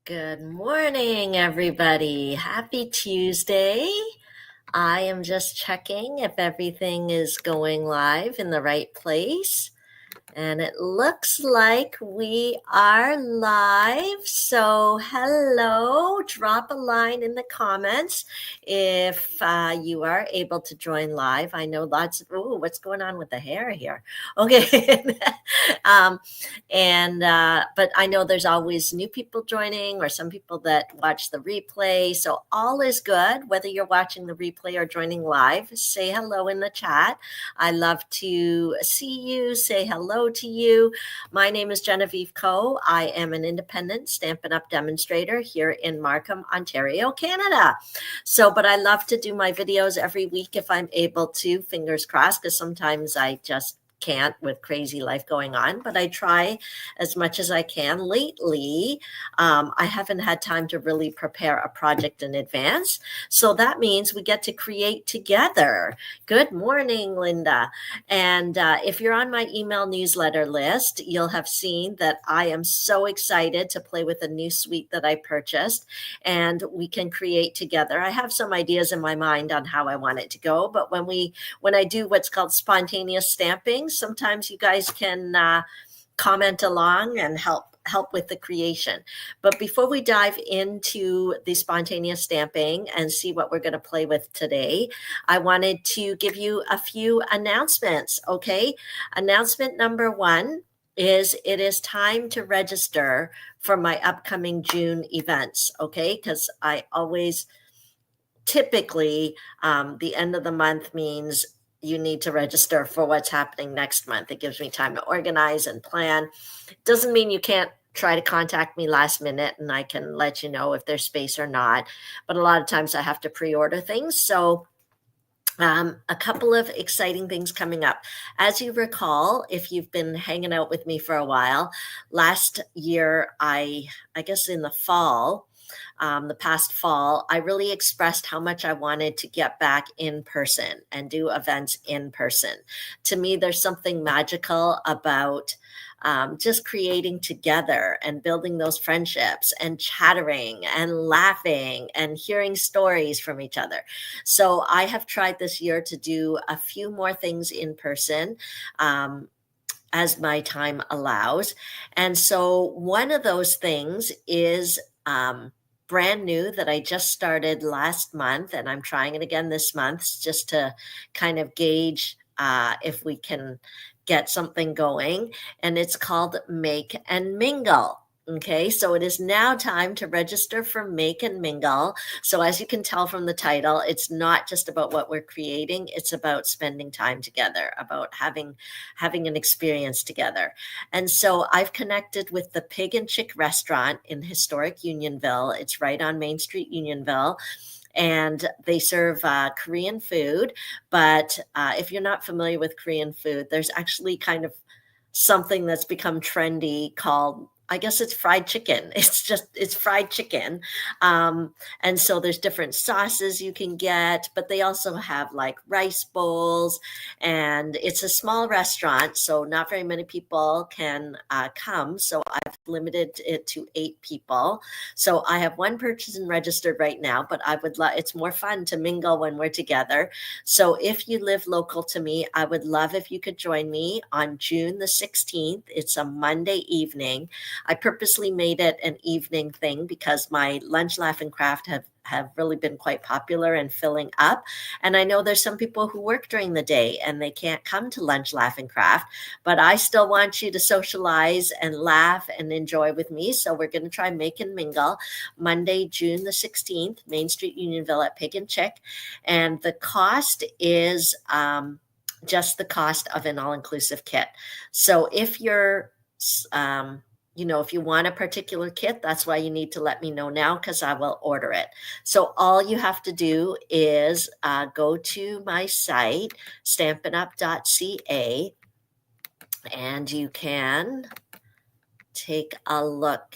Good morning, everybody. Happy Tuesday. I am just checking if everything is going live in the right place. And it looks like we are live. So, hello. Drop a line in the comments if you are able to join live. I know lots of, what's going on with the hair here? Okay. um, but I know there's always new people joining or some people that watch the replay. So, all is good, whether you're watching the replay or joining live. Say hello in the chat. I love to see you, say hello to you. My name is Genevieve Coe. I am an independent Stampin' Up! Demonstrator here in Markham, Ontario, Canada. But I love to do my videos every week if I'm able to, fingers crossed, because sometimes I just can't with crazy life going on, but I try as much as I can. Lately, I haven't had time to really prepare a project in advance. So that means we get to create together. Good morning, Linda. And if you're on my email newsletter list, you'll have seen that I am so excited to play with a new suite that I purchased, and we can create together. I have some ideas in my mind on how I want it to go, but when I do what's called spontaneous stamping, sometimes you guys can comment along and help with the creation. But before we dive into the spontaneous stamping and see what we're going to play with today, I wanted to give you a few announcements, okay? Announcement number one is it is time to register for my upcoming June events, okay? Because I always typically the end of the month means you need to register for what's happening next month. It gives me time to organize and plan. Doesn't mean you can't try to contact me last minute and I can let you know if there's space or not. But a lot of times I have to pre-order things. So a couple of exciting things coming up. As you recall, if you've been hanging out with me for a while, last year, I guess in the fall, the past fall, I really expressed how much I wanted to get back in person and do events in person. To me, there's something magical about just creating together and building those friendships and chattering and laughing and hearing stories from each other. So I have tried this year to do a few more things in person. As my time allows. And so one of those things is brand new that I just started last month, and I'm trying it again this month just to kind of gauge if we can get something going. And it's called Make and Mingle. Okay, so it is now time to register for Make and Mingle. So as you can tell from the title, it's not just about what we're creating, it's about spending time together, about having an experience together. And so I've connected with the Pig and Chick restaurant in historic Unionville. It's right on Main Street, Unionville. And they serve Korean food. But if you're not familiar with Korean food, there's actually kind of something that's become trendy called, I guess it's fried chicken. It's fried chicken. And so there's different sauces you can get, but they also have like rice bowls, and it's a small restaurant. So not very many people can come. So I've limited it to 8 people. So I have one person registered right now, but I would it's more fun to mingle when we're together. So if you live local to me, I would love if you could join me on June the 16th. It's a Monday evening. I purposely made it an evening thing because my lunch, laugh, and craft have really been quite popular and filling up. And I know there's some people who work during the day and they can't come to lunch, laugh, and craft, but I still want you to socialize and laugh and enjoy with me. So we're going to try Make and Mingle Monday, June the 16th, Main Street, Unionville at Pig and Chick. And the cost is just the cost of an all-inclusive kit. So if you're if you want a particular kit, that's why you need to let me know now because I will order it. So all you have to do is go to my site, stampinup.ca, and you can take a look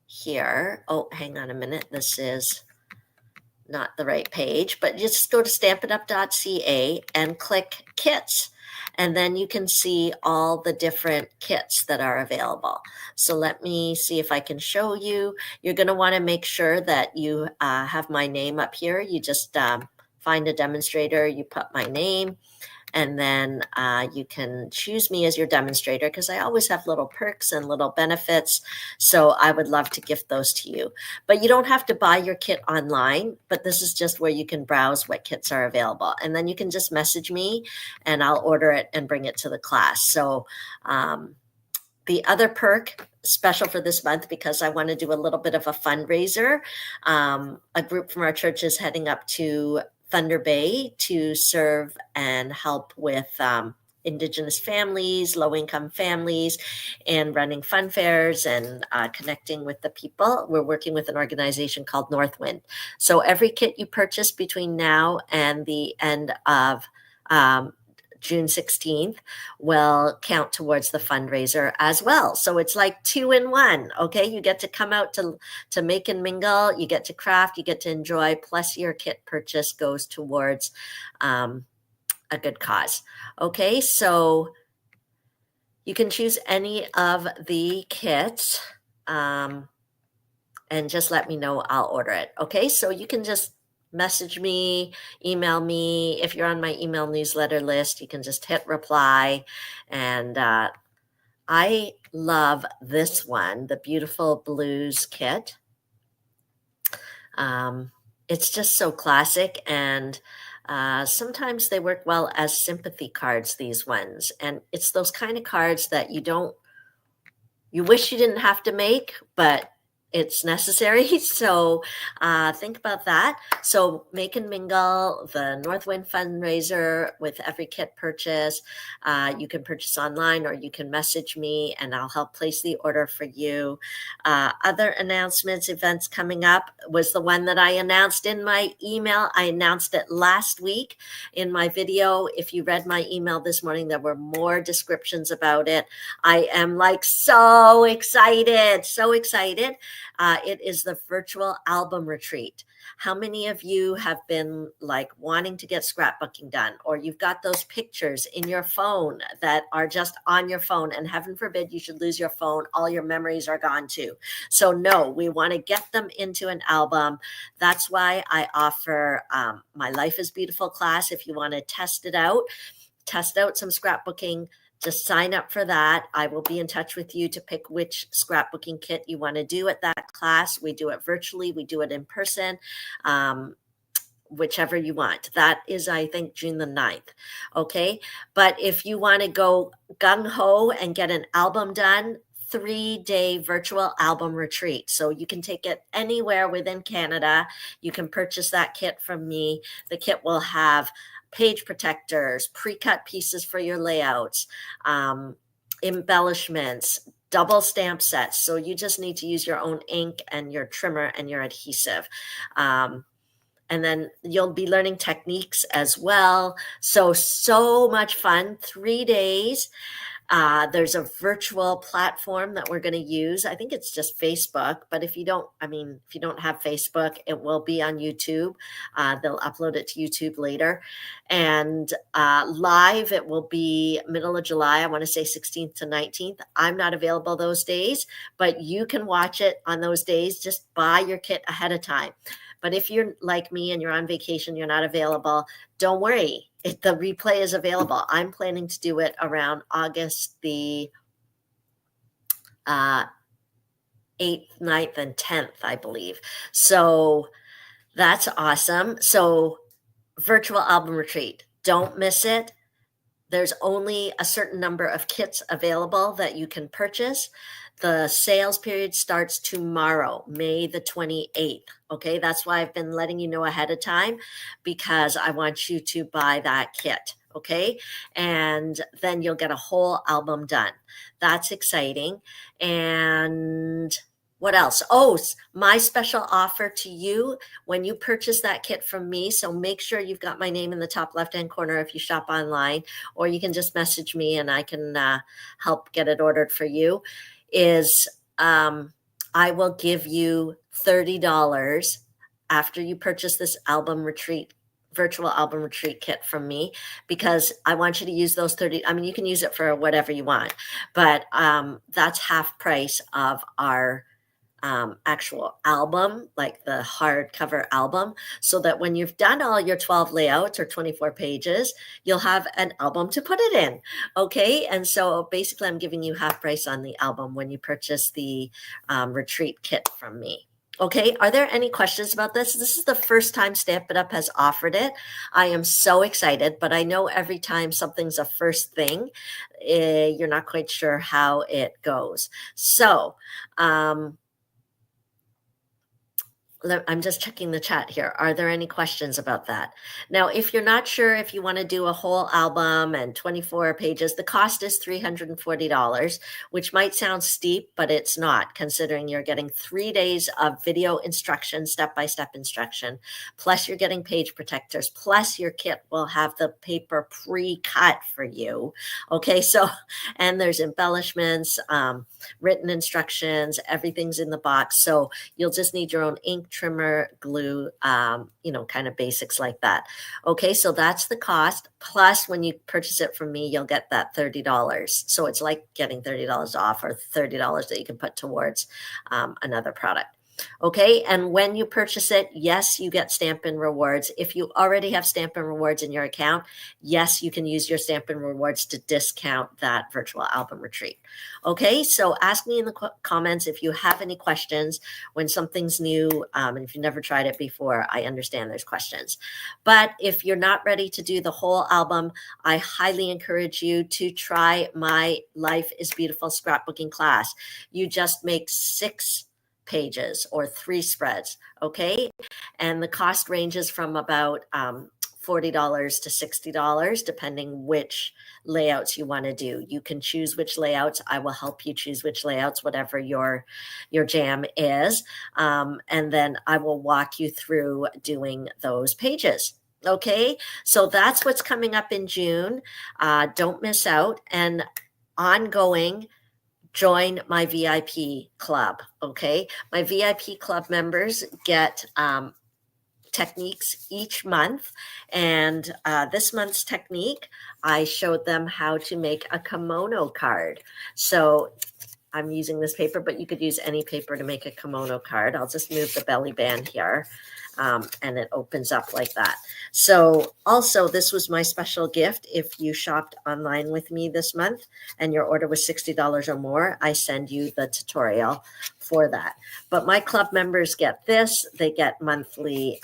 here. Oh, hang on a minute. This is not the right page, but just go to stampitup.ca and click kits. And then you can see all the different kits that are available. So let me see if I can show you. You're going to want to make sure that you have my name up here. You just find a demonstrator, you put my name, and then you can choose me as your demonstrator because I always have little perks and little benefits. So I would love to gift those to you. But you don't have to buy your kit online, but this is just where you can browse what kits are available. And then you can just message me and I'll order it and bring it to the class. So the other perk special for this month, because I want to do a little bit of a fundraiser, a group from our church is heading up to Thunder Bay to serve and help with Indigenous families, low-income families, and running fun fairs and connecting with the people. We're working with an organization called Northwind. So every kit you purchase between now and the end of June 16th will count towards the fundraiser as well. So it's like 2 in 1. Okay. You get to come out to make and mingle. You get to craft, you get to enjoy, plus your kit purchase goes towards a good cause. Okay. So you can choose any of the kits and just let me know. I'll order it. Okay. So you can just message me, email me. If you're on my email newsletter list, you can just hit reply. And I love this one, the Beautiful Blues kit. It's just so classic, and sometimes they work well as sympathy cards, these ones. And it's those kind of cards that you wish you didn't have to make, but it's necessary. So think about that. So make and mingle, the Northwind fundraiser with every kit purchase. You can purchase online or you can message me and I'll help place the order for you. Other announcements, events coming up was the one that I announced in my email. I announced it last week in my video. If you read my email this morning, there were more descriptions about it. I am like so excited, so excited. It is the virtual album retreat. How many of you have been like wanting to get scrapbooking done, or you've got those pictures in your phone that are just on your phone, and heaven forbid you should lose your phone, all your memories are gone too. So no, we want to get them into an album. That's why I offer my Life is Beautiful class. If you want to test out some scrapbooking, just sign up for that. I will be in touch with you to pick which scrapbooking kit you want to do at that class. We do it virtually. We do it in person, whichever you want. That is, I think, June the 9th. Okay. But if you want to go gung-ho and get an album done, 3-day virtual album retreat. So you can take it anywhere within Canada. You can purchase that kit from me. The kit will have page protectors, pre-cut pieces for your layouts, embellishments, double stamp sets. So you just need to use your own ink and your trimmer and your adhesive. And then you'll be learning techniques as well. So much fun. 3 days. There's a virtual platform that we're going to use. I think it's just Facebook, but if you don't have Facebook, it will be on YouTube. They'll upload it to YouTube later. And live, it will be middle of July. I want to say 16th to 19th. I'm not available those days, but you can watch it on those days. Just buy your kit ahead of time. But if you're like me and you're on vacation, you're not available, don't worry. The replay is available. I'm planning to do it around August the 8th, 9th, and 10th, I believe. So that's awesome. So virtual album retreat. Don't miss it. There's only a certain number of kits available that you can purchase. The sales period starts tomorrow, May the 28th. Okay, that's why I've been letting you know ahead of time, because I want you to buy that kit. Okay, and then you'll get a whole album done. That's exciting. And what else? Oh, my special offer to you when you purchase that kit from me. So make sure you've got my name in the top left-hand corner if you shop online, or you can just message me and I can help get it ordered for you. Is I will give you $30 after you purchase this virtual album retreat kit from me, because I want you to use those 30. I mean, you can use it for whatever you want, but that's half price of our actual album, like the hardcover album, so that when you've done all your 12 layouts or 24 pages, you'll have an album to put it in. Okay. And so basically, I'm giving you half price on the album when you purchase the retreat kit from me. Okay, are there any questions about this? This is the first time Stamp It Up has offered it. I am so excited, but I know every time something's a first thing, you're not quite sure how it goes. So, I'm just checking the chat here. Are there any questions about that? Now, if you're not sure if you want to do a whole album and 24 pages, the cost is $340, which might sound steep, but it's not, considering you're getting 3 days of video instruction, step-by-step instruction, plus you're getting page protectors, plus your kit will have the paper pre-cut for you. Okay, so, and there's embellishments, written instructions, everything's in the box. So you'll just need your own ink, trimmer, glue, kind of basics like that. Okay, so that's the cost. Plus, when you purchase it from me, you'll get that $30. So it's like getting $30 off, or $30 that you can put towards another product. Okay, and when you purchase it, yes, you get Stampin' Rewards. If you already have Stampin' Rewards in your account, yes, you can use your Stampin' Rewards to discount that virtual album retreat. Okay, so ask me in the comments if you have any questions when something's new, and if you've never tried it before. I understand there's questions. But if you're not ready to do the whole album, I highly encourage you to try my Life is Beautiful scrapbooking class. You just make 6 pages or 3 spreads, okay? And the cost ranges from about $40 to $60, depending which layouts you want to do. You can choose which layouts. I will help you choose which layouts, whatever your jam is. And then I will walk you through doing those pages. Okay, so that's what's coming up in June. Don't miss out. And ongoing, join my VIP club, okay? My VIP club members get techniques each month. And this month's technique, I showed them how to make a kimono card. So I'm using this paper, but you could use any paper to make a kimono card. I'll just move the belly band here. And it opens up like that. So also, this was my special gift. If you shopped online with me this month and your order was $60 or more, I send you the tutorial for that. But my club members get this. They get monthly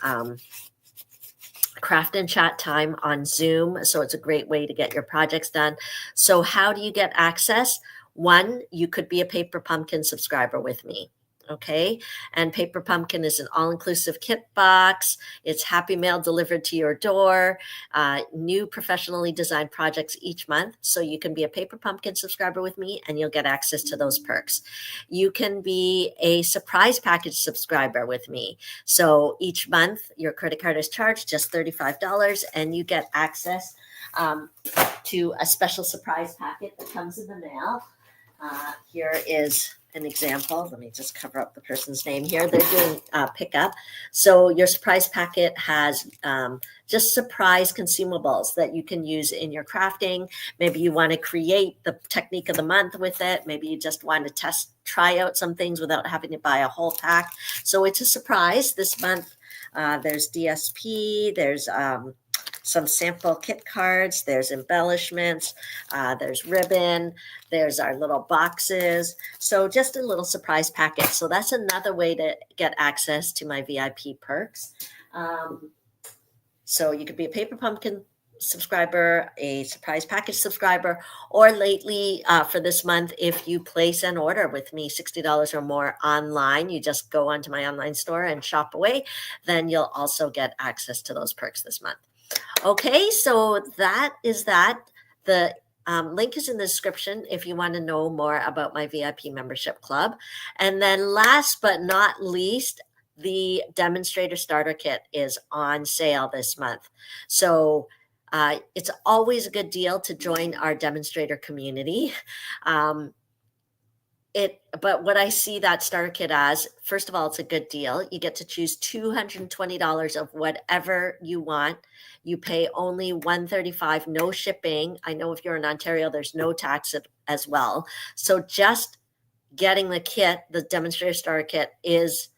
craft and chat time on Zoom. So it's a great way to get your projects done. So how do you get access? One, you could be a Paper Pumpkin subscriber with me. Okay, and Paper Pumpkin is an all-inclusive kit box. It's happy mail delivered to your door, new professionally designed projects each month. So you can be a Paper Pumpkin subscriber with me and you'll get access to those perks. You can be a surprise package subscriber with me. So each month your credit card is charged just $35 and you get access to a special surprise packet that comes in the mail. Here is an example. Let me just cover up the person's name here. They're doing pickup. So your surprise packet has just surprise consumables that you can use in your crafting. Maybe you want to create the technique of the month with it. Maybe you just want to try out some things without having to buy a whole pack. So it's a surprise. This month, there's DSP, there's some sample kit cards, there's embellishments, there's ribbon, there's our little boxes. So just a little surprise packet. So that's another way to get access to my VIP perks. So you could be a Paper Pumpkin subscriber, a surprise package subscriber, or lately for this month, if you place an order with me $60 or more online, you just go onto my online store and shop away, then you'll also get access to those perks this month. Okay, so that is that. The link is in the description if you want to know more about my VIP membership club. And then last but not least, the demonstrator starter kit is on sale this month. So it's always a good deal to join our demonstrator community. but what I see that starter kit as, first of all, it's a good deal. You get to choose $220 of whatever you want. You pay only 135, no shipping. I know if you're in Ontario, there's no tax as well. So just getting the kit, the demonstrator starter kit, is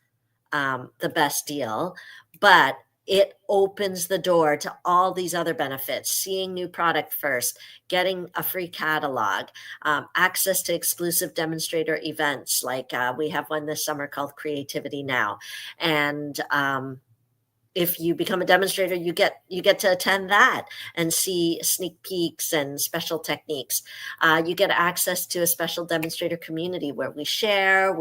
the best deal, but it opens the door to all these other benefits: seeing new product first, getting a free catalog, access to exclusive demonstrator events. Like we have one this summer called Creativity Now. And if you become a demonstrator, you get to attend that and see sneak peeks and special techniques. You get access to a special demonstrator community where we share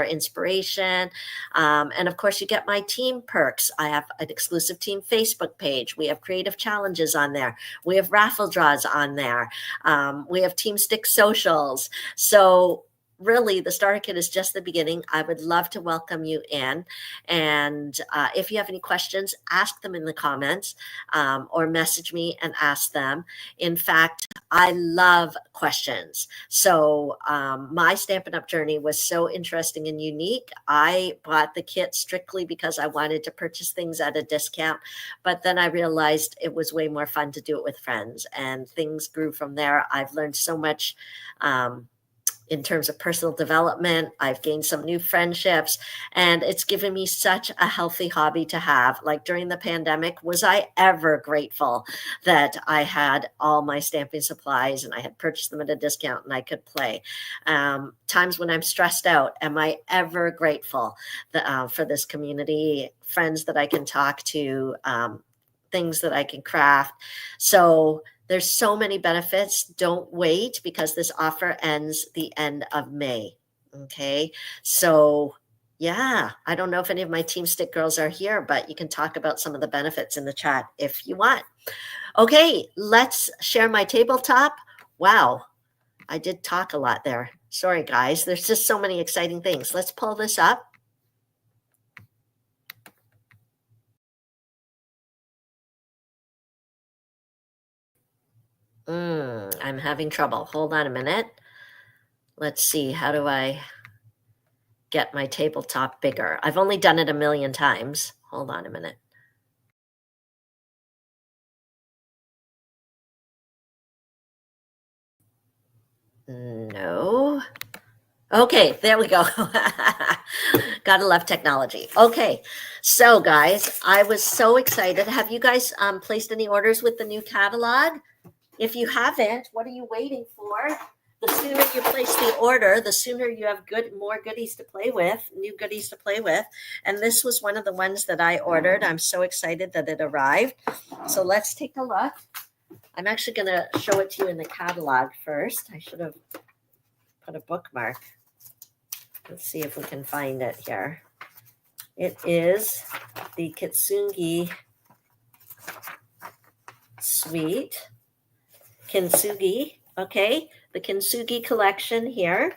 inspiration, and of course, you get my team perks. I have an exclusive team Facebook page. We have creative challenges on there. We have raffle draws on there. We have team stick socials. So really, the starter kit is just the beginning. I would love to welcome you in. And if you have any questions, ask them in the comments, or message me and ask them. In fact, I love questions. So my Stampin' Up! Journey was so interesting and unique. I bought the kit strictly because I wanted to purchase things at a discount. But then I realized it was way more fun to do it with friends, and things grew from there. I've learned so much. In terms of personal development, I've gained some new friendships, and it's given me such a healthy hobby to have. Like during the pandemic, was I ever grateful that I had all my stamping supplies and I had purchased them at a discount and I could play? Times when I'm stressed out, am I ever grateful for this community, friends that I can talk to, things that I can craft? So there's so many benefits. Don't wait, because this offer ends the end of May. Okay. So yeah, I don't know if any of my Team Stick girls are here, but you can talk about some of the benefits in the chat if you want. Okay, let's share my tabletop. Wow, I did talk a lot there. Sorry, guys. There's just so many exciting things. Let's pull this up. I'm having trouble. Hold on a minute. Let's see. How do I get my tabletop bigger? I've only done it a million times. Hold on a minute. No. Okay, there we go. Gotta love technology. Okay, so guys, I was so excited. Have you guys placed any orders with the new catalog? If you haven't, what are you waiting for? The sooner you place the order, the sooner you have more goodies to play with, new goodies to play with. And this was one of the ones that I ordered. I'm so excited that it arrived. So let's take a look. I'm actually going to show it to you in the catalog first. I should have put a bookmark. Let's see if we can find it here. It is the Kintsugi Suite. Kintsugi, okay? The Kintsugi collection here.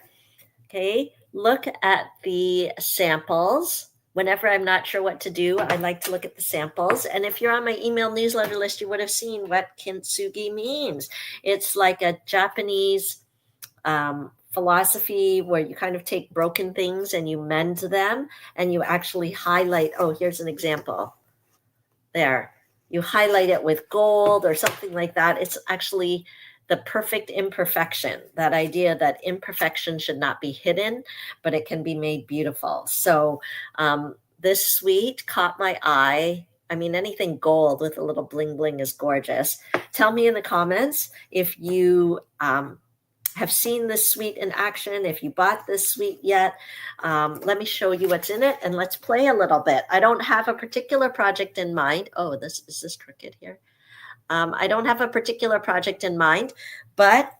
Okay, look at the samples. Whenever I'm not sure what to do, I like to look at the samples. And if you're on my email newsletter list, you would have seen what Kintsugi means. It's like a Japanese philosophy where you kind of take broken things and you mend them, and you actually highlight. Oh, here's an example. There. You highlight it with gold or something like that. It's actually the perfect imperfection, that idea that imperfection should not be hidden, but it can be made beautiful. So this suite caught my eye. I mean, anything gold with a little bling bling is gorgeous. Tell me in the comments if you have seen this suite in action, if you bought this suite yet. Let me show you what's in it, and let's play a little bit. I don't have a particular project in mind. Oh, is this crooked here? I don't have a particular project in mind, but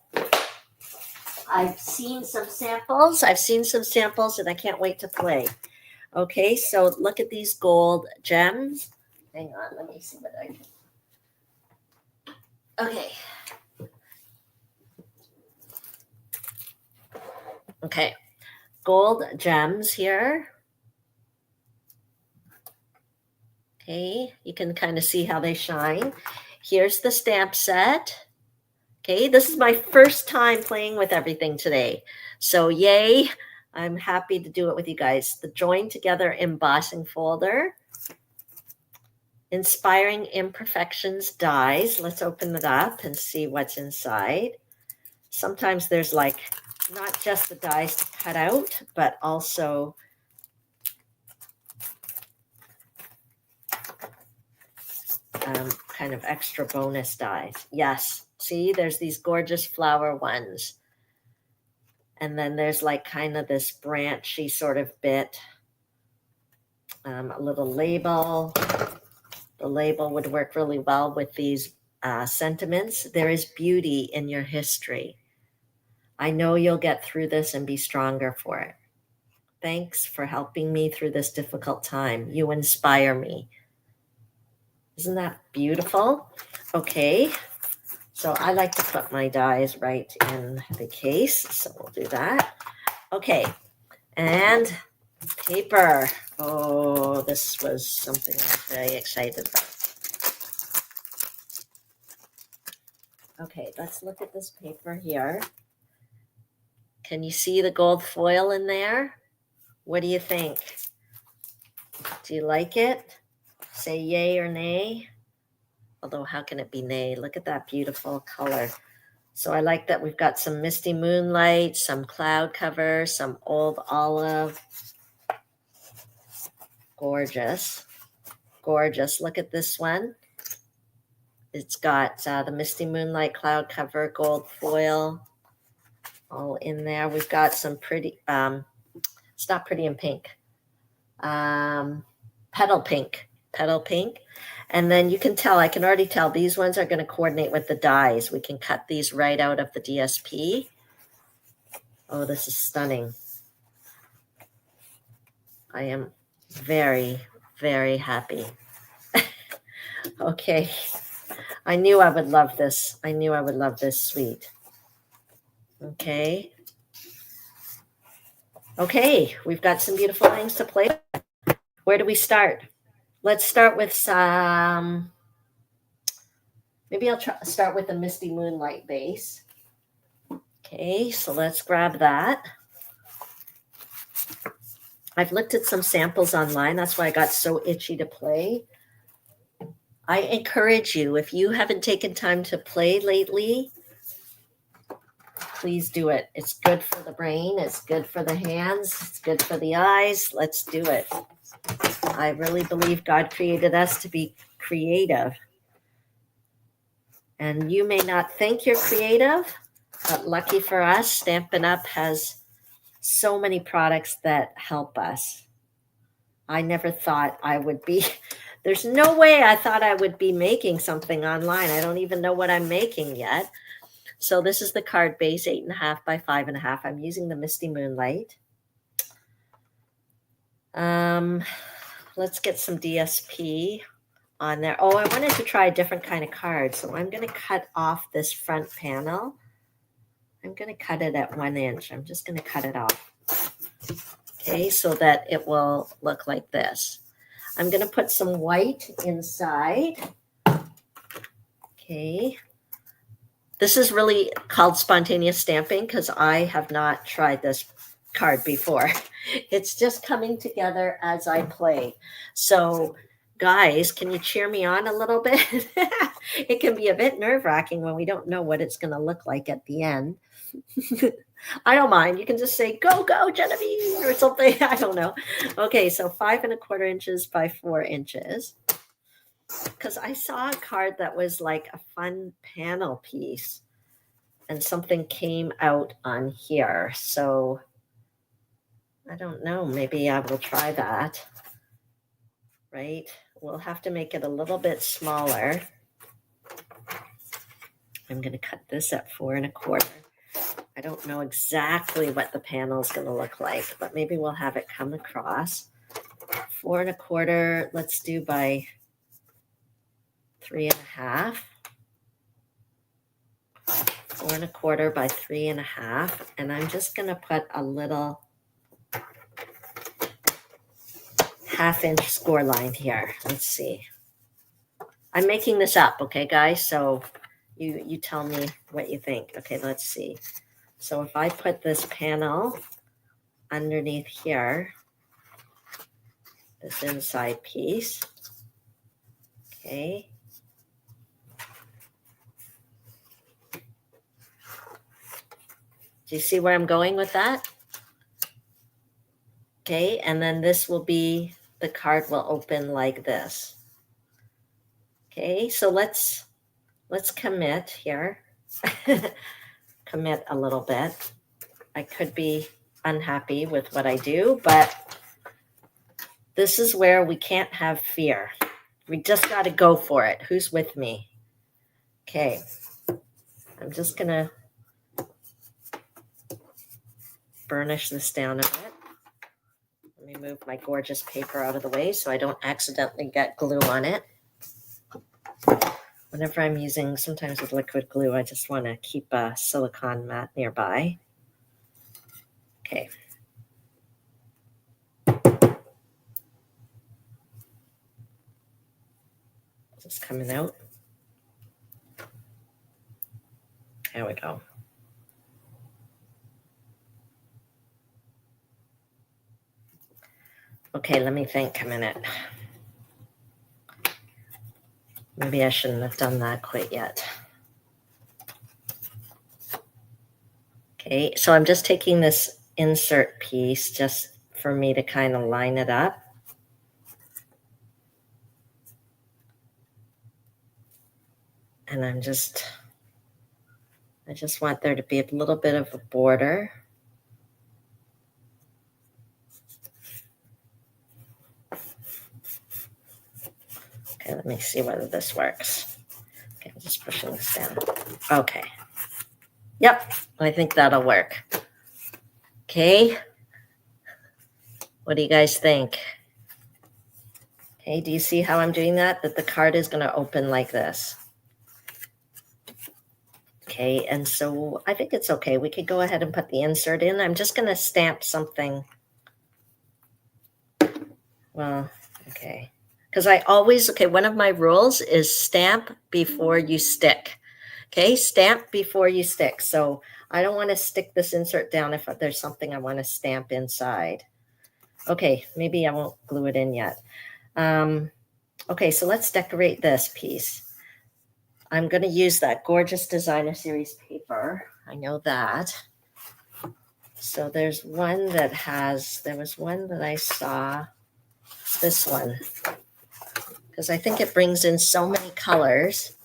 I've seen some samples. And I can't wait to play. Okay, so look at these gold gems. Hang on, let me see what I can. Okay. Okay, gold gems here. Okay, you can kind of see how they shine. Here's the stamp set. Okay, this is my first time playing with everything today. So yay, I'm happy to do it with you guys. The Join Together embossing folder. Inspiring Imperfections dies. Let's open it up and see what's inside. Sometimes there's like not just the dies to cut out, but also kind of extra bonus dies. Yes, see, there's these gorgeous flower ones. And then there's like kind of this branchy sort of bit, a little label. The label would work really well with these sentiments. There is beauty in your history. I know you'll get through this and be stronger for it. Thanks for helping me through this difficult time. You inspire me. Isn't that beautiful? Okay, so I like to put my dies right in the case, so we'll do that. Okay, and paper. Oh, this was something I'm very excited about. Okay, let's look at this paper here. Can you see the gold foil in there? What do you think? Do you like it? Say yay or nay. Although how can it be nay? Look at that beautiful color. So I like that we've got some misty moonlight, some cloud cover, some old olive. Gorgeous. Gorgeous. Look at this one. It's got the misty moonlight cloud cover, gold foil all in there. We've got some pretty, it's not pretty in pink. Petal pink. And then you can tell, I can already tell these ones are going to coordinate with the dies. We can cut these right out of the DSP. Oh, this is stunning. I am very, very happy. Okay. I knew I would love this. I knew I would love this suite. Okay. Okay, we've got some beautiful things to play with. Where do we start? Let's start with some, maybe I'll start with the Misty Moonlight base. Okay, so let's grab that. I've looked at some samples online. That's why I got so itchy to play. I encourage you, if you haven't taken time to play lately, please do it. It's good for the brain. It's good for the hands. It's good for the eyes. Let's do it. I really believe God created us to be creative. And you may not think you're creative, but lucky for us, Stampin' Up! Has so many products that help us. I never thought I would be, there's no way I thought I would be making something online. I don't even know what I'm making yet. So this is the card base, 8.5 by 5.5. I'm using the Misty Moonlight. Let's get some DSP on there. Oh, I wanted to try a different kind of card. So I'm going to cut off this front panel. I'm going to cut it at 1 inch. I'm just going to cut it off. Okay, so that it will look like this. I'm going to put some white inside. Okay. This is really called spontaneous stamping because I have not tried this card before. It's just coming together as I play. So guys, can you cheer me on a little bit? It can be a bit nerve-wracking when we don't know what it's going to look like at the end. I don't mind. You can just say, go, go, Genevieve, or something. I don't know. Okay, so 5.25 inches by 4 inches. Because I saw a card that was like a fun panel piece and something came out on here. So I don't know. Maybe I will try that. Right? We'll have to make it a little bit smaller. I'm going to cut this at 4.25. I don't know exactly what the panel is going to look like, but maybe we'll have it come across. 4.25, let's do by 3.5. 4.25 by 3.5. And I'm just going to put a little 1/2 inch score line here. Let's see. I'm making this up, okay, guys? So You tell me what you think. Okay, let's see. So if I put this panel underneath here, this inside piece, okay. Do you see where I'm going with that? Okay, and then this will be, the card will open like this. Okay, so let's commit here. Commit a little bit. I could be unhappy with what I do, but this is where we can't have fear. We just got to go for it. Who's with me? Okay, I'm just going to burnish this down a bit. Let me move my gorgeous paper out of the way so I don't accidentally get glue on it. Whenever I'm using, sometimes with liquid glue, I just want to keep a silicone mat nearby. Okay. Just coming out. There we go. Okay, let me think a minute. Maybe I shouldn't have done that quite yet. Okay, so I'm just taking this insert piece just for me to kind of line it up. And I just want there to be a little bit of a border. Okay, let me see whether this works. Okay, I'm just pushing this down. Okay. Yep, I think that'll work. Okay. What do you guys think? Okay, do you see how I'm doing that? That the card is going to open like this. Okay, and so I think it's okay. We could go ahead and put the insert in. I'm just going to stamp something. Well, okay. Because I always, okay, one of my rules is stamp before you stick. Okay, stamp before you stick. So I don't want to stick this insert down if there's something I want to stamp inside. Okay, maybe I won't glue it in yet. Okay, so let's decorate this piece. I'm going to use that gorgeous Designer Series paper. I know that. So there's one that has, there was one that I saw, this one, because I think it brings in so many colors.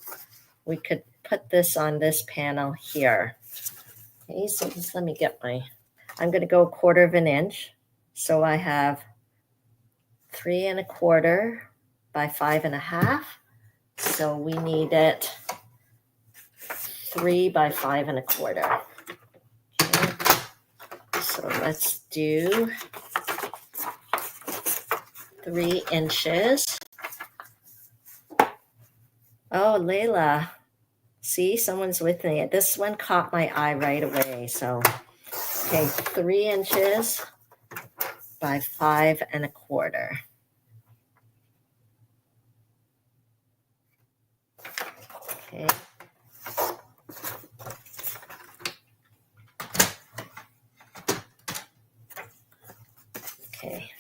We could put this on this panel here. Okay, so just let me get my, I'm going to go 1/4 inch. So I have 3 1/4 by 5 1/2. So we need it 3 by 5 1/4. Okay. So let's do 3 inches. Oh, Layla. See, someone's with me. This one caught my eye right away. So, okay, 3 inches by 5 1/4. Okay. Okay.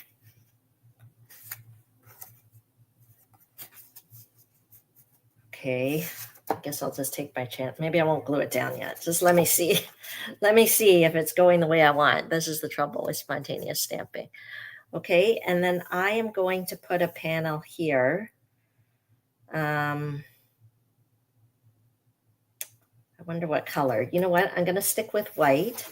Okay. I guess I'll just take my chance. Maybe I won't glue it down yet. Just let me see. Let me see if it's going the way I want. This is the trouble with spontaneous stamping. Okay, and then I am going to put a panel here. I wonder what color. You know what? I'm going to stick with white.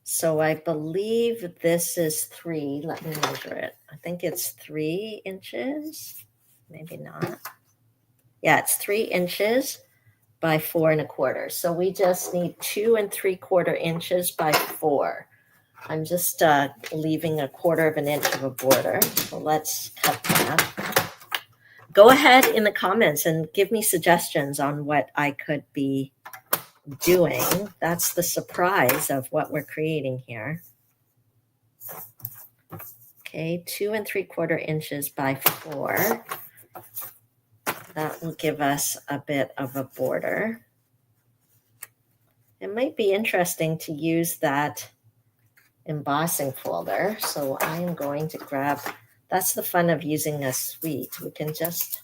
So I believe this is 3. Let me measure it. I think it's 3 inches. Maybe not. Yeah, it's 3 inches by 4 1/4. So we just need 2 3/4 inches by 4. I'm just leaving 1/4 inch of a border. So let's cut that. Go ahead in the comments and give me suggestions on what I could be doing. That's the surprise of what we're creating here. Okay, 2 3/4 inches by 4. That will give us a bit of a border. it might be interesting to use that embossing folder. So I am going to grab, that's the fun of using a suite. We can just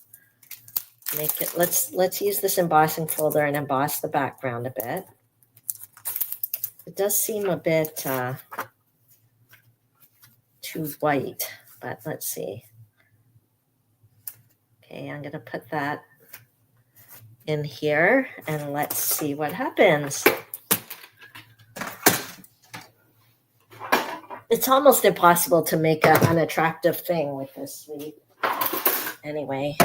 make it, let's use this embossing folder and emboss the background a bit. It does seem a bit too white, but let's see. Okay, I'm gonna put that in here and let's see what happens. It's almost impossible to make an unattractive thing with this suite. Anyway,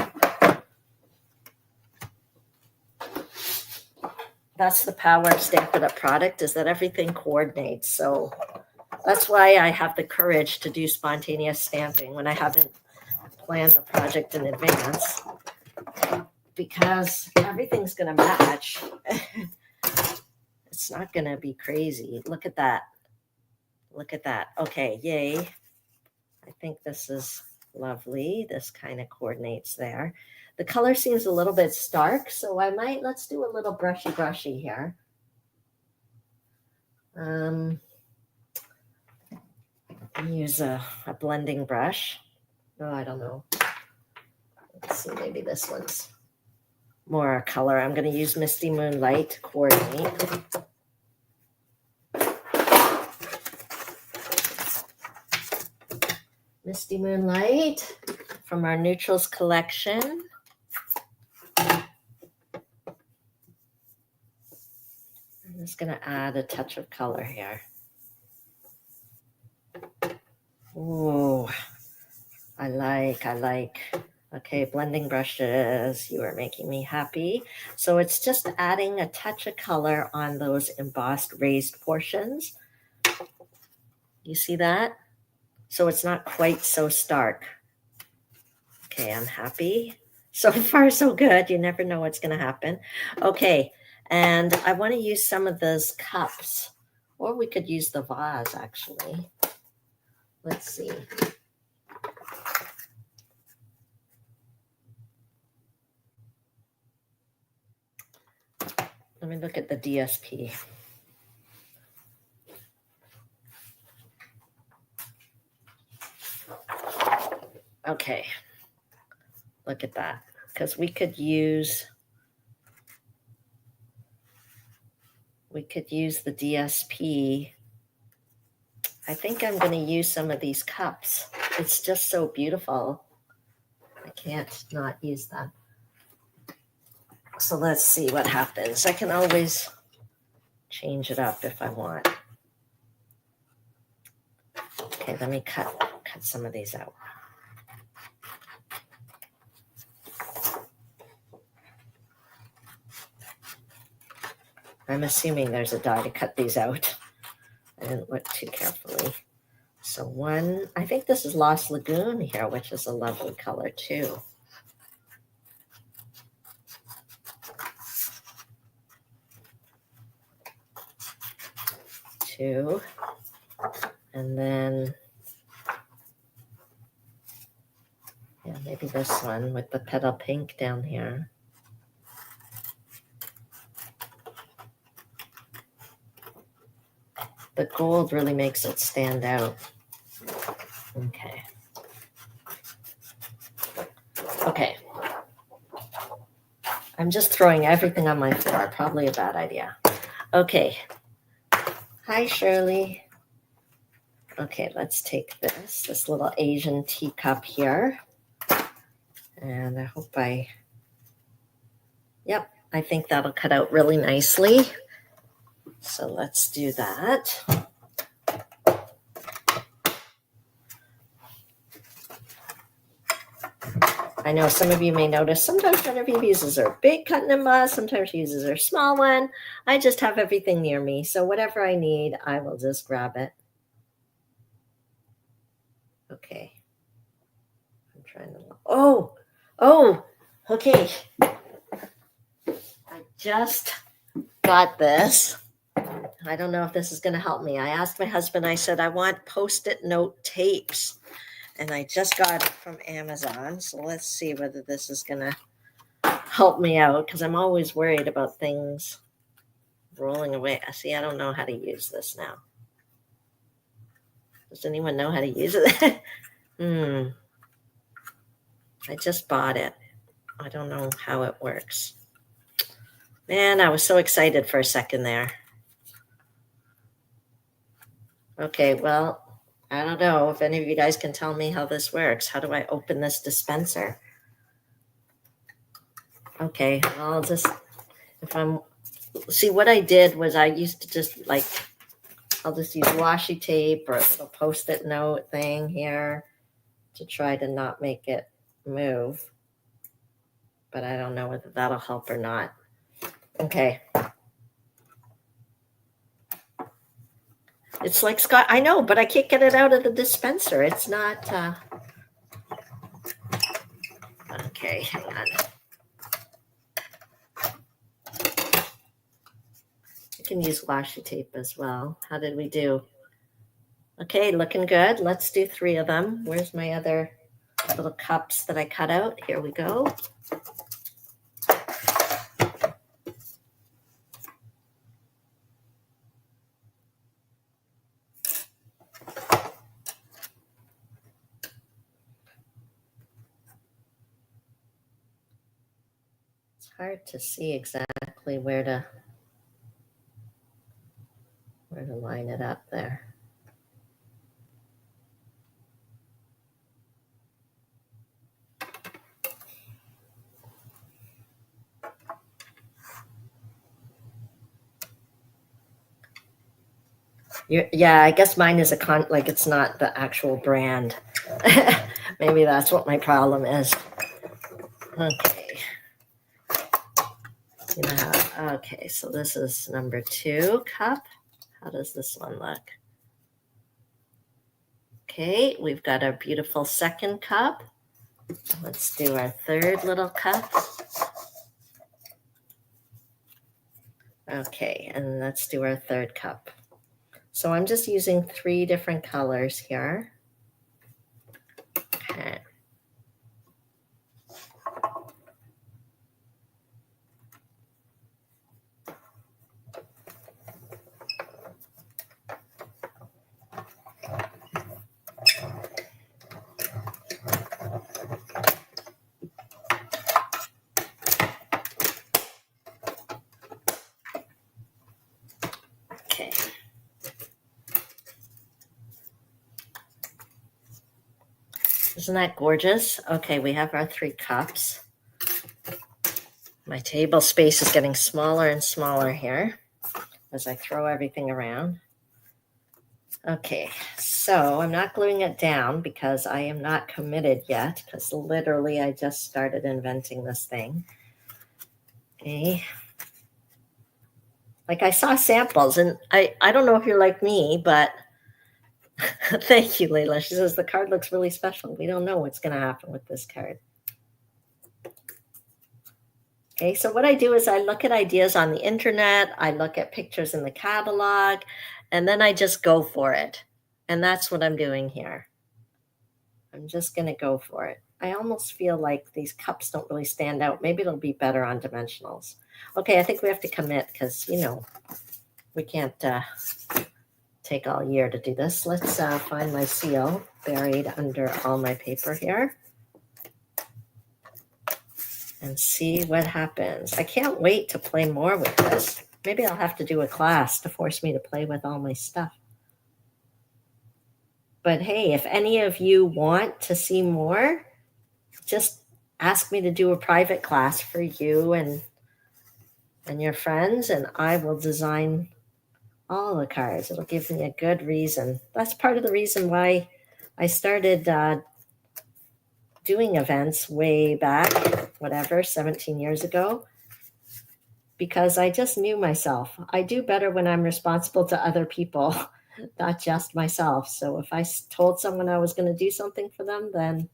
that's the power of Stampin' Up! Product, is that everything coordinates. So that's why I have the courage to do spontaneous stamping when I haven't planned the project in advance, because everything's going to match. It's not going to be crazy. Look at that. Look at that. Okay, yay. I think this is lovely. This kind of coordinates there. The color seems a little bit stark, so let's do a little brushy here. Use a blending brush. Oh, I don't know. Let's see, maybe this one's more color. I'm going to use Misty Moonlight to coordinate. Misty Moonlight from our Neutrals collection. I'm just going to add a touch of color here. Ooh, I like. Okay, blending brushes, you are making me happy. So it's just adding a touch of color on those embossed raised portions. You see that? So it's not quite so stark. Okay, I'm happy. So far, so good. You never know what's going to happen. Okay, and I want to use some of those cups, or we could use the vase, actually. Let's see. Let me look at the DSP. Okay, look at that, because we could use the DSP. I think I'm going to use some of these cups. It's just so beautiful. I can't not use them. So let's see what happens. I can always change it up if I want. Okay, let me cut some of these out. I'm assuming there's a die to cut these out. I didn't look too carefully. So one, I think this is Lost Lagoon here, which is a lovely color too. Two, and then, yeah, maybe this one with the petal pink down here. The gold really makes it stand out. Okay. Okay. I'm just throwing everything on my floor. Probably a bad idea. Okay. Hi, Shirley. Okay, let's take this little Asian teacup here. And I hope yep, I think that'll cut out really nicely. So let's do that. I know some of you may notice sometimes Genevieve uses her big cut and emboss, sometimes she uses her small one. I just have everything near me, so whatever I need, I will just grab it. Okay. I'm trying to, oh, okay. I just got this. I don't know if this is going to help me. I asked my husband, I said, I want Post-it note tapes. And I just got it from Amazon. So let's see whether this is going to help me out, because I'm always worried about things rolling away. See, I don't know how to use this now. Does anyone know how to use it? I just bought it. I don't know how it works. Man, I was so excited for a second there. Okay, well, I don't know if any of you guys can tell me how this works. How do I open this dispenser? Okay, well, I'll just, see what I did was I used to just like, I'll just use washi tape or a little post-it note thing here to try to not make it move. But I don't know whether that'll help or not. Okay. It's like Scott, I know, but I can't get it out of the dispenser. It's not, okay, hang on. I can use washi tape as well. How did we do? Okay, looking good. Let's do 3 of them. Where's my other little cups that I cut out? Here we go. It's hard to see exactly where to line it up there. Yeah, I guess mine is like it's not the actual brand. Maybe that's what my problem is. Okay. You know how, okay, so this is number 2 cup. How does this one look? Okay, we've got our beautiful second cup. Let's do our 3rd little cup. Okay, and let's do our 3rd cup. So I'm just using 3 different colors here. Okay. Okay. Isn't that gorgeous? Okay, we have our 3 cups. My table space is getting smaller and smaller here as I throw everything around. Okay, so I'm not gluing it down because I am not committed yet, because literally I just started inventing this thing. Okay. Like I saw samples, and I don't know if you're like me, but thank you, Layla. She says the card looks really special. We don't know what's going to happen with this card. Okay, so what I do is I look at ideas on the internet, I look at pictures in the catalog, and then I just go for it. And that's what I'm doing here. I'm just going to go for it. I almost feel like these cups don't really stand out. Maybe it'll be better on dimensionals. Okay, I think we have to commit because, you know, we can't take all year to do this. Let's find my seal buried under all my paper here and see what happens. I can't wait to play more with this. Maybe I'll have to do a class to force me to play with all my stuff. But hey, if any of you want to see more, just ask me to do a private class for you and your friends, and I will design all the cards. It'll give me a good reason. That's part of the reason why I started doing events way back, 17 years ago, because I just knew myself. I do better when I'm responsible to other people, not just myself. So if I told someone I was going to do something for them, then,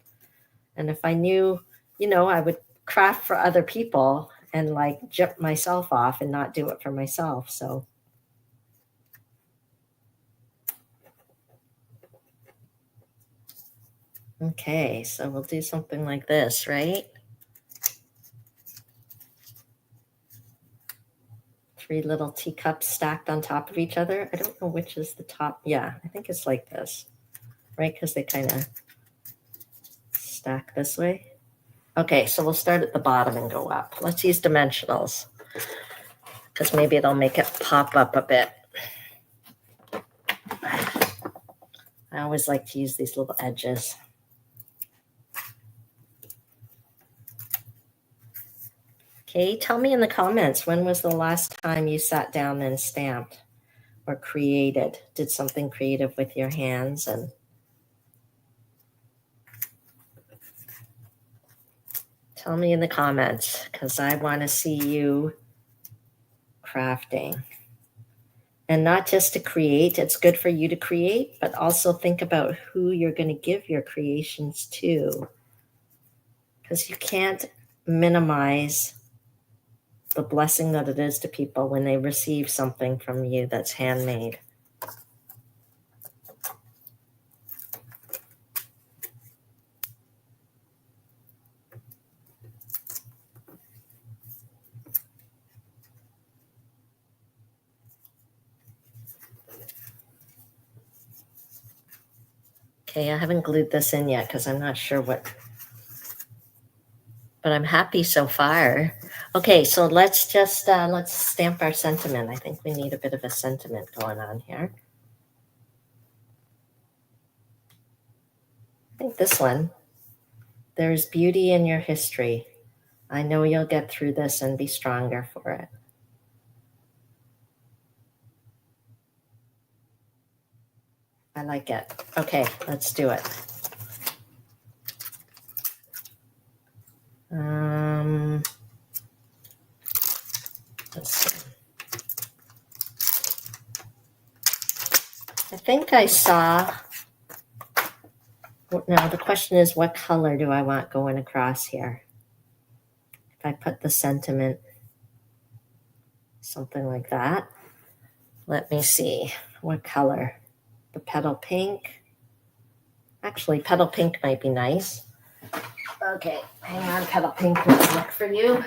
and if I knew, you know, I would craft for other people and like jump myself off and not do it for myself. So okay, so we'll do something like this, right? 3 little teacups stacked on top of each other. I don't know which is the top. Yeah, I think it's like this, right? Because they kind of stack this way. Okay, so we'll start at the bottom and go up. Let's use dimensionals because maybe it'll make it pop up a bit. I always like to use these little edges. Okay, tell me in the comments, when was the last time you sat down and stamped or created, did something creative with your hands? And tell me in the comments because I want to see you crafting. And not just to create, it's good for you to create, but also think about who you're going to give your creations to. Because you can't minimize the blessing that it is to people when they receive something from you that's handmade. Okay, I haven't glued this in yet because I'm not sure what, but I'm happy so far. Okay, so let's just, let's stamp our sentiment. I think we need a bit of a sentiment going on here. I think this one, there's beauty in your history. I know you'll get through this and be stronger for it. I like it. Okay, let's do it. Let's see. I think I saw, now the question is, what color do I want going across here? If I put the sentiment, something like that. Let me see, what color? The petal pink. Actually, petal pink might be nice. Okay, hang on, petal pink, let's look for you.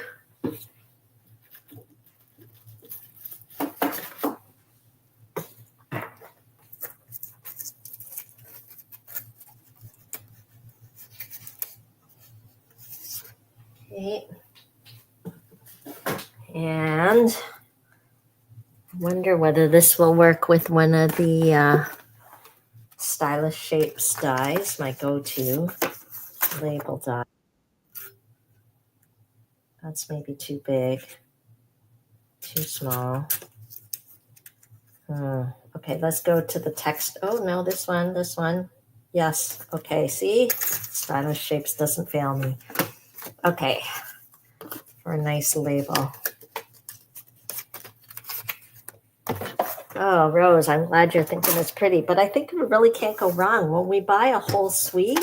Okay. And I wonder whether this will work with one of the Stylish Shapes dies, my go-to label die. That's maybe too big, too small. Okay, let's go to the text. Oh no, this one. Yes, okay, see? Stylish Shapes doesn't fail me. Okay, for a nice label. Oh, Rose, I'm glad you're thinking it's pretty, but I think we really can't go wrong. When we buy a whole suite,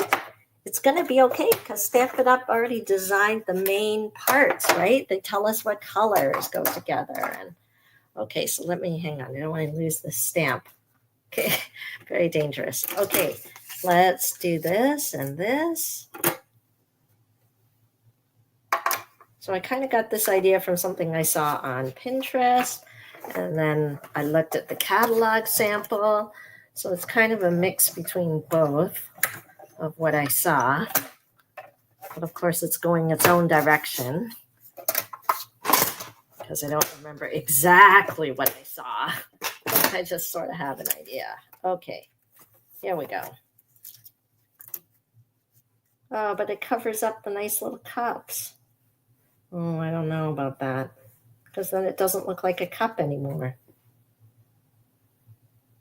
it's going to be okay because Stamp It Up already designed the main parts, right? They tell us what colors go together. And okay, so let me hang on. I don't want to lose the stamp. Okay, very dangerous. Okay, let's do this and this. So I kind of got this idea from something I saw on Pinterest. And then I looked at the catalog sample. So it's kind of a mix between both of what I saw. But of course, it's going its own direction because I don't remember exactly what I saw. I just sort of have an idea. Okay, here we go. Oh, but it covers up the nice little cups. Oh, I don't know about that. Because then it doesn't look like a cup anymore.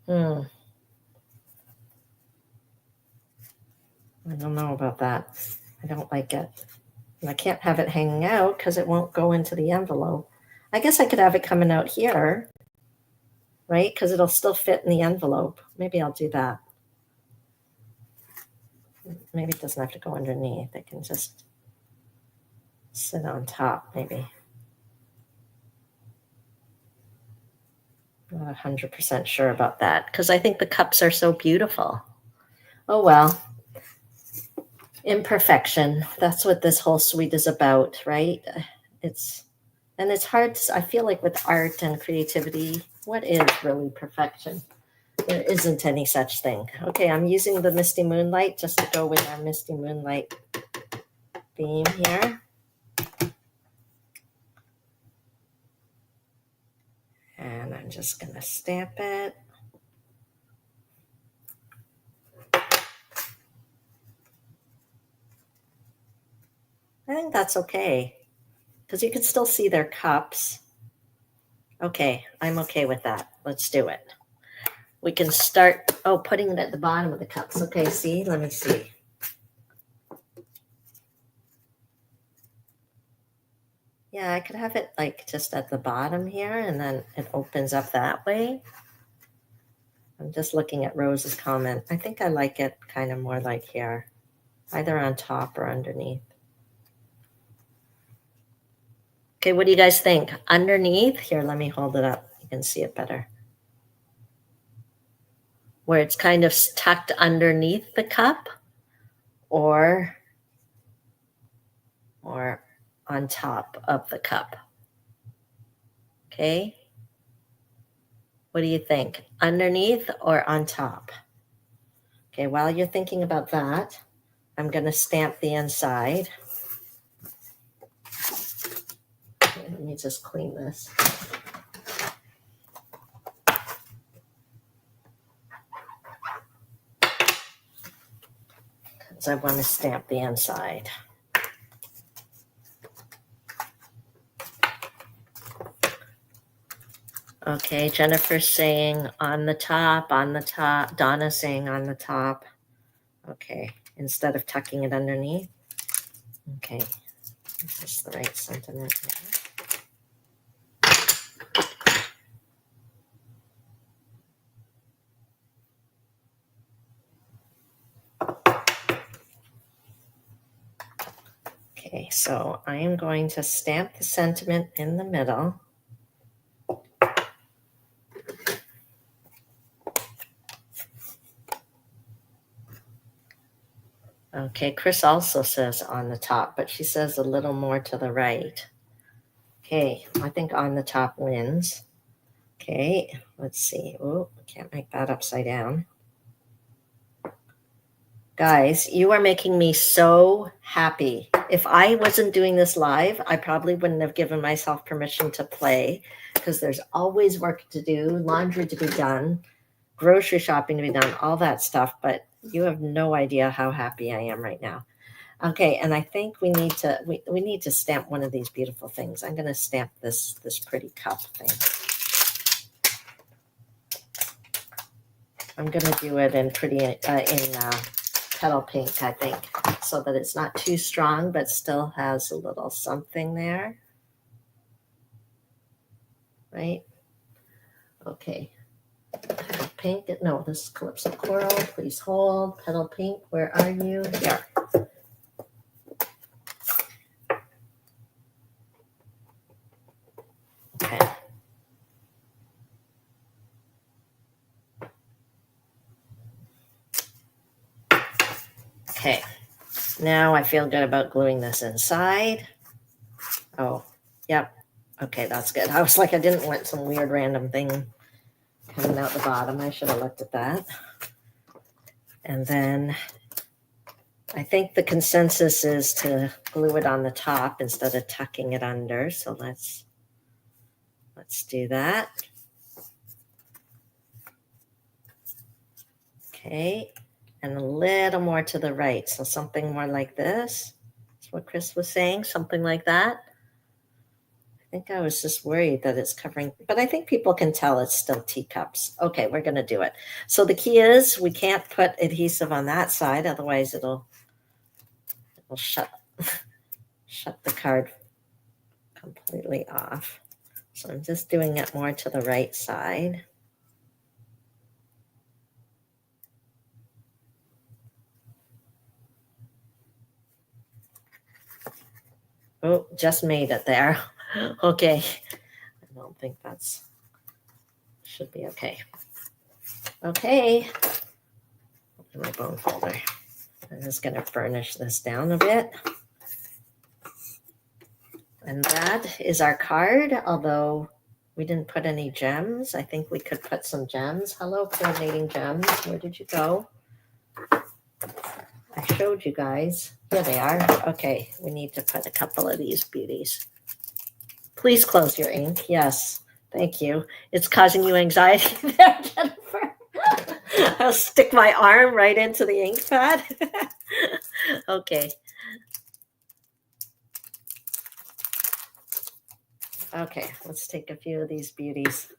I don't know about that. I don't like it. And I can't have it hanging out because it won't go into the envelope. I guess I could have it coming out here, right? Because it'll still fit in the envelope. Maybe I'll do that. Maybe it doesn't have to go underneath. It can just sit on top, maybe. I'm not 100% sure about that because I think the cups are so beautiful. Oh, well. Imperfection. That's what this whole suite is about, right? It's And it's hard, I feel like with art and creativity, what is really perfection? There isn't any such thing. Okay, I'm using the Misty Moonlight just to go with our Misty Moonlight theme here. And I'm just going to stamp it. I think that's okay because you can still see their cups. Okay, I'm okay with that. Let's do it. We can start, putting it at the bottom of the cups. Okay, see, let me see. Yeah, I could have it like just at the bottom here and then it opens up that way. I'm just looking at Rose's comment. I think I like it kind of more like here, either on top or underneath. Okay, what do you guys think? Underneath? Here, let me hold it up. You can see it better. Where it's kind of tucked underneath the cup or on top of the cup. Okay? What do you think? Underneath or on top? Okay, while you're thinking about that, I'm going to stamp the inside. Okay, let me just clean this. Because I want to stamp the inside. Okay, Jennifer's saying on the top, Donna's saying on the top. Okay, instead of tucking it underneath. Okay, is this the right sentiment? Okay, so I am going to stamp the sentiment in the middle. Okay, Chris also says on the top, but she says a little more to the right. Okay, I think on the top wins. Okay, let's see. Oh, can't make that upside down. Guys, you are making me so happy. If I wasn't doing this live, I probably wouldn't have given myself permission to play because there's always work to do, laundry to be done, grocery shopping to be done, all that stuff. But you have no idea how happy I am right now. Okay, and I think we need to stamp one of these beautiful things. I'm going to stamp this pretty cup thing. I'm going to do it in petal pink, I think, so that it's not too strong, but still has a little something there. Right? Okay. Petal pink. No, this is Calypso Coral. Please hold. Petal pink. Where are you? Here. Okay. Okay. Now I feel good about gluing this inside. Oh, yep. Okay, that's good. I was like, I didn't want some weird random thing coming out the bottom. I should have looked at that. And then I think the consensus is to glue it on the top instead of tucking it under. So let's do that. Okay, and a little more to the right. So something more like this. That's what Chris was saying, something like that. I think I was just worried that it's covering, but I think people can tell it's still teacups. Okay, we're going to do it. So the key is we can't put adhesive on that side, otherwise it'll shut the card completely off. So I'm just doing it more to the right side. Oh, just made it there. Okay. I don't think should be okay. Okay. Open my bone folder. I'm just going to burnish this down a bit. And that is our card, although we didn't put any gems. I think we could put some gems. Hello, coordinating gems. Where did you go? I showed you guys. Here they are. Okay, we need to put a couple of these beauties. Please close your ink. Yes, thank you. It's causing you anxiety there, Jennifer. I'll stick my arm right into the ink pad. Okay. Okay, let's take a few of these beauties.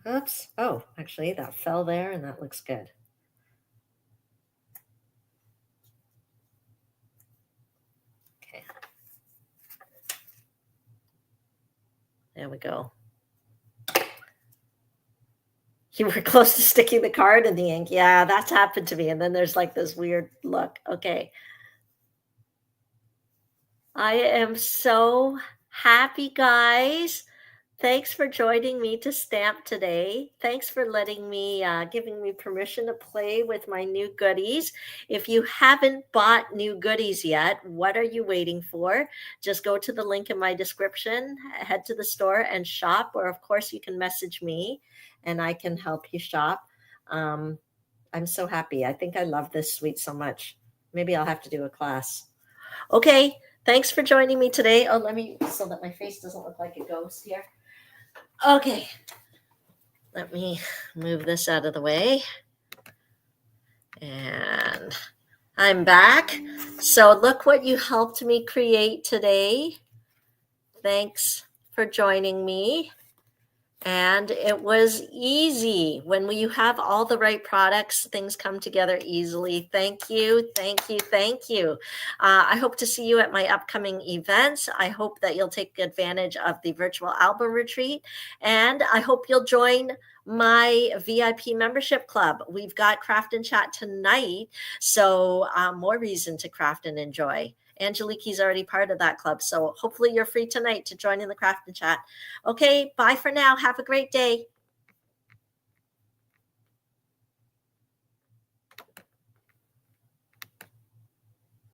Oops. Oh, actually, that fell there and that looks good. Okay. There we go. You were close to sticking the card in the ink. Yeah, that's happened to me. And then there's like this weird look. Okay. I am so happy, guys. Thanks for joining me to stamp today. Thanks for letting me, giving me permission to play with my new goodies. If you haven't bought new goodies yet, what are you waiting for? Just go to the link in my description, head to the store and shop, or of course you can message me and I can help you shop. I'm so happy. I think I love this suite so much. Maybe I'll have to do a class. Okay, thanks for joining me today. Oh, let me, so that my face doesn't look like a ghost here. Okay, let me move this out of the way. And I'm back. So look what you helped me create today. Thanks for joining me. And it was easy. When you have all the right products, things come together easily. Thank you, thank you, thank you. I hope to see you at my upcoming events. I hope that you'll take advantage of the virtual album retreat. And I hope you'll join my VIP membership club. We've got Craft and Chat tonight, so more reason to craft and enjoy. Angelique's already part of that club, so hopefully you're free tonight to join in the Craft and Chat. Okay, bye for now. Have a great day.